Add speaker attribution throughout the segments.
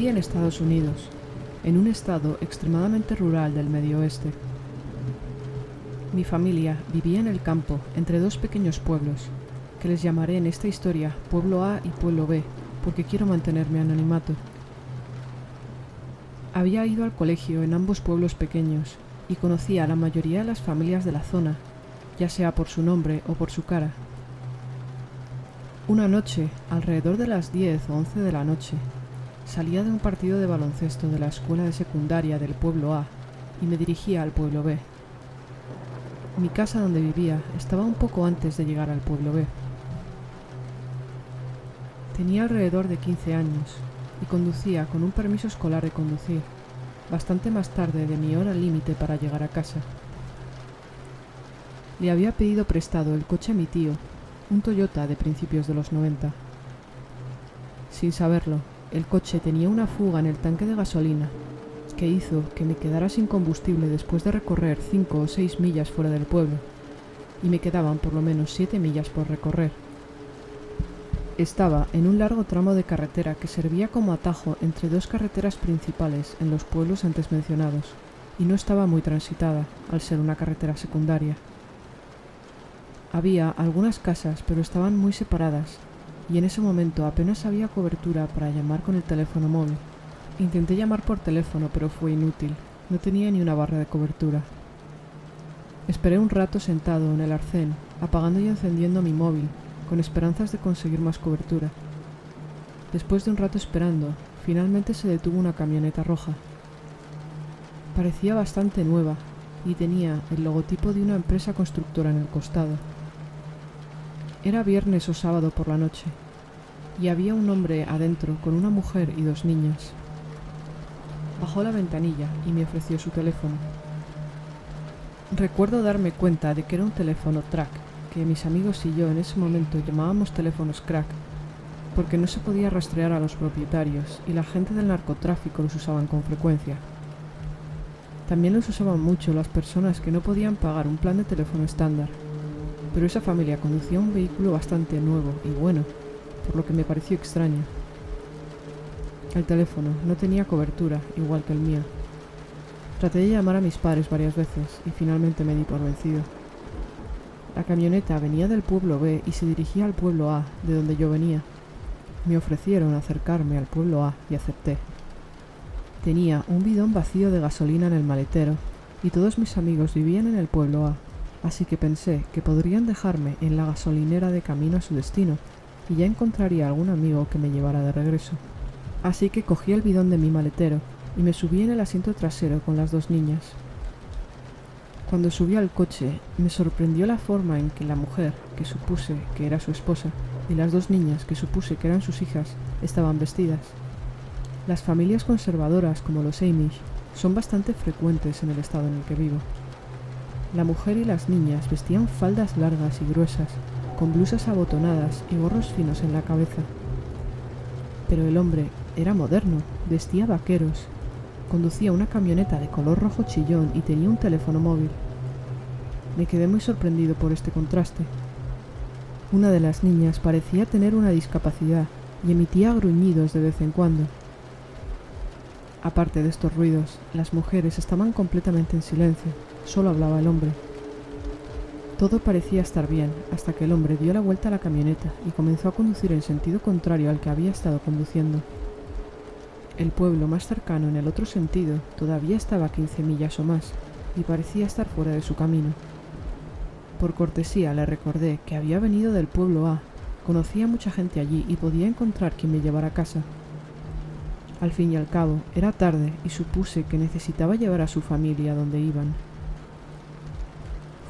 Speaker 1: Vivía en Estados Unidos, en un estado extremadamente rural del Medio Oeste. Mi familia vivía en el campo, entre dos pequeños pueblos, que les llamaré en esta historia Pueblo A y Pueblo B, porque quiero mantenerme anonimato. Había ido al colegio en ambos pueblos pequeños y conocía a la mayoría de las familias de la zona, ya sea por su nombre o por su cara. Una noche, alrededor de las 10 o 11 de la noche, salía de un partido de baloncesto de la escuela de secundaria del pueblo A y me dirigía al pueblo B. Mi casa donde vivía estaba un poco antes de llegar al pueblo B. Tenía alrededor de 15 años y conducía con un permiso escolar de conducir, bastante más tarde de mi hora límite para llegar a casa. Le había pedido prestado el coche a mi tío, un Toyota de principios de los 90. Sin saberlo, el coche tenía una fuga en el tanque de gasolina, que hizo que me quedara sin combustible después de recorrer 5 o 6 millas fuera del pueblo, y me quedaban por lo menos 7 millas por recorrer. Estaba en un largo tramo de carretera que servía como atajo entre dos carreteras principales en los pueblos antes mencionados, y no estaba muy transitada, al ser una carretera secundaria. Había algunas casas, pero estaban muy separadas, y en ese momento apenas había cobertura para llamar con el teléfono móvil. Intenté llamar por teléfono, pero fue inútil. No tenía ni una barra de cobertura. Esperé un rato sentado en el arcén, apagando y encendiendo mi móvil, con esperanzas de conseguir más cobertura. Después de un rato esperando, finalmente se detuvo una camioneta roja. Parecía bastante nueva y tenía el logotipo de una empresa constructora en el costado. Era viernes o sábado por la noche, y había un hombre adentro con una mujer y 2 niñas. Bajó la ventanilla y me ofreció su teléfono. Recuerdo darme cuenta de que era un teléfono track, que mis amigos y yo en ese momento llamábamos teléfonos crack, porque no se podía rastrear a los propietarios y la gente del narcotráfico los usaban con frecuencia. También los usaban mucho las personas que no podían pagar un plan de teléfono estándar, pero esa familia conducía un vehículo bastante nuevo y bueno, por lo que me pareció extraño. El teléfono no tenía cobertura, igual que el mío. Traté de llamar a mis padres varias veces y finalmente me di por vencido. La camioneta venía del pueblo B y se dirigía al pueblo A, de donde yo venía. Me ofrecieron acercarme al pueblo A y acepté. Tenía un bidón vacío de gasolina en el maletero y todos mis amigos vivían en el pueblo A, así que pensé que podrían dejarme en la gasolinera de camino a su destino y ya encontraría algún amigo que me llevara de regreso. Así que cogí el bidón de mi maletero y me subí en el asiento trasero con las 2 niñas. Cuando subí al coche, me sorprendió la forma en que la mujer, que supuse que era su esposa, y las 2 niñas, que supuse que eran sus hijas, estaban vestidas. Las familias conservadoras, como los Amish, son bastante frecuentes en el estado en el que vivo. La mujer y las niñas vestían faldas largas y gruesas, con blusas abotonadas y gorros finos en la cabeza. Pero el hombre era moderno, vestía vaqueros, conducía una camioneta de color rojo chillón y tenía un teléfono móvil. Me quedé muy sorprendido por este contraste. Una de las niñas parecía tener una discapacidad y emitía gruñidos de vez en cuando. Aparte de estos ruidos, las mujeres estaban completamente en silencio, solo hablaba el hombre. Todo parecía estar bien, hasta que el hombre dio la vuelta a la camioneta y comenzó a conducir en sentido contrario al que había estado conduciendo. El pueblo más cercano en el otro sentido todavía estaba a 15 millas o más, y parecía estar fuera de su camino. Por cortesía le recordé que había venido del pueblo A, conocía a mucha gente allí y podía encontrar quien me llevara a casa. Al fin y al cabo, era tarde y supuse que necesitaba llevar a su familia donde iban.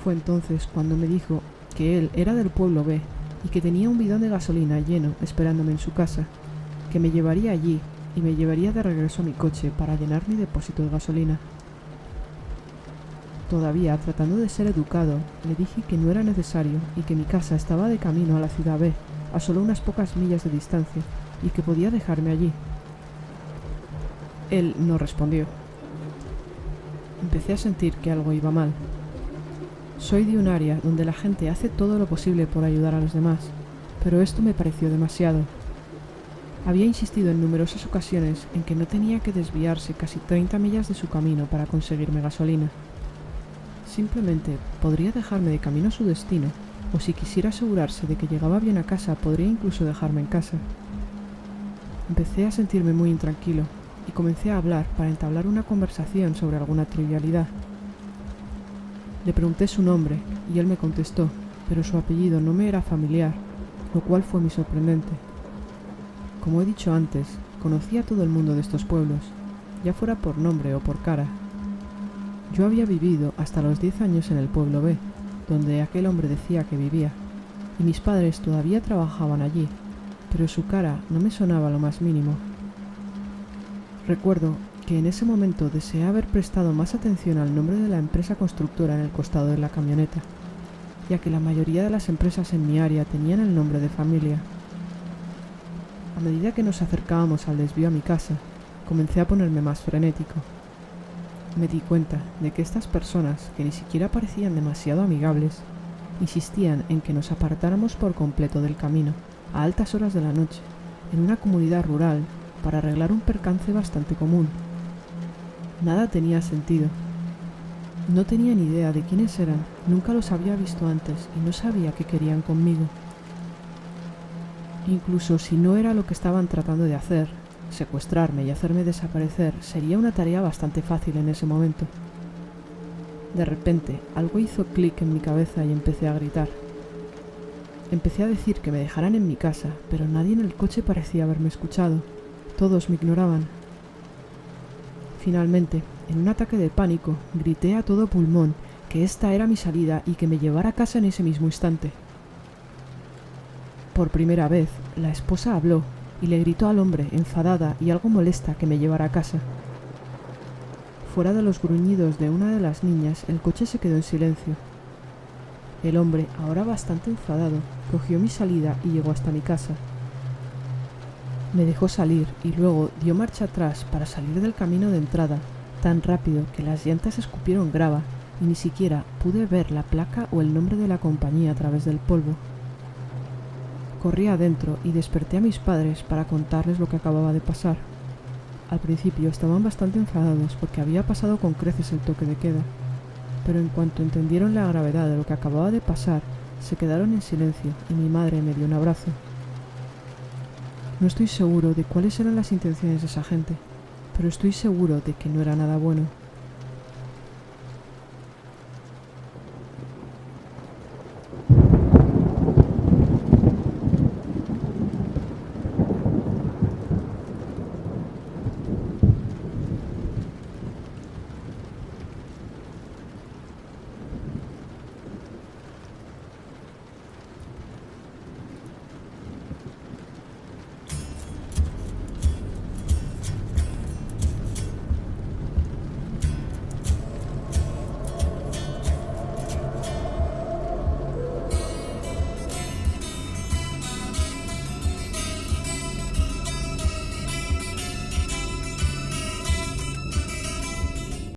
Speaker 1: Fue entonces cuando me dijo que él era del pueblo B y que tenía un bidón de gasolina lleno esperándome en su casa, que me llevaría allí y me llevaría de regreso a mi coche para llenar mi depósito de gasolina. Todavía tratando de ser educado, le dije que no era necesario y que mi casa estaba de camino a la ciudad B, a solo unas pocas millas de distancia, y que podía dejarme allí. Él no respondió. Empecé a sentir que algo iba mal. Soy de un área donde la gente hace todo lo posible por ayudar a los demás, pero esto me pareció demasiado. Había insistido en numerosas ocasiones en que no tenía que desviarse casi 30 millas de su camino para conseguirme gasolina. Simplemente podría dejarme de camino a su destino, o si quisiera asegurarse de que llegaba bien a casa, podría incluso dejarme en casa. Empecé a sentirme muy intranquilo y comencé a hablar para entablar una conversación sobre alguna trivialidad. Le pregunté su nombre y él me contestó, pero su apellido no me era familiar, lo cual fue muy sorprendente. Como he dicho antes, conocía a todo el mundo de estos pueblos, ya fuera por nombre o por cara. Yo había vivido hasta los 10 años en el pueblo B, donde aquel hombre decía que vivía, y mis padres todavía trabajaban allí, pero su cara no me sonaba lo más mínimo. Recuerdo que en ese momento deseé haber prestado más atención al nombre de la empresa constructora en el costado de la camioneta, ya que la mayoría de las empresas en mi área tenían el nombre de familia. A medida que nos acercábamos al desvío a mi casa, comencé a ponerme más frenético. Me di cuenta de que estas personas, que ni siquiera parecían demasiado amigables, insistían en que nos apartáramos por completo del camino, a altas horas de la noche, en una comunidad rural, para arreglar un percance bastante común. Nada tenía sentido. No tenía ni idea de quiénes eran, nunca los había visto antes y no sabía qué querían conmigo. Incluso si no era lo que estaban tratando de hacer, secuestrarme y hacerme desaparecer sería una tarea bastante fácil en ese momento. De repente, algo hizo clic en mi cabeza y empecé a gritar. Empecé a decir que me dejaran en mi casa, pero nadie en el coche parecía haberme escuchado. Todos me ignoraban. Finalmente, en un ataque de pánico, grité a todo pulmón que esta era mi salida y que me llevara a casa en ese mismo instante. Por primera vez, la esposa habló y le gritó al hombre, enfadada y algo molesta, que me llevara a casa. Fuera de los gruñidos de una de las niñas, el coche se quedó en silencio. El hombre, ahora bastante enfadado, cogió mi salida y llegó hasta mi casa. Me dejó salir y luego dio marcha atrás para salir del camino de entrada, tan rápido que las llantas escupieron grava y ni siquiera pude ver la placa o el nombre de la compañía a través del polvo. Corrí adentro y desperté a mis padres para contarles lo que acababa de pasar. Al principio estaban bastante enfadados porque había pasado con creces el toque de queda, pero en cuanto entendieron la gravedad de lo que acababa de pasar, se quedaron en silencio y mi madre me dio un abrazo. No estoy seguro de cuáles eran las intenciones de esa gente, pero estoy seguro de que no era nada bueno.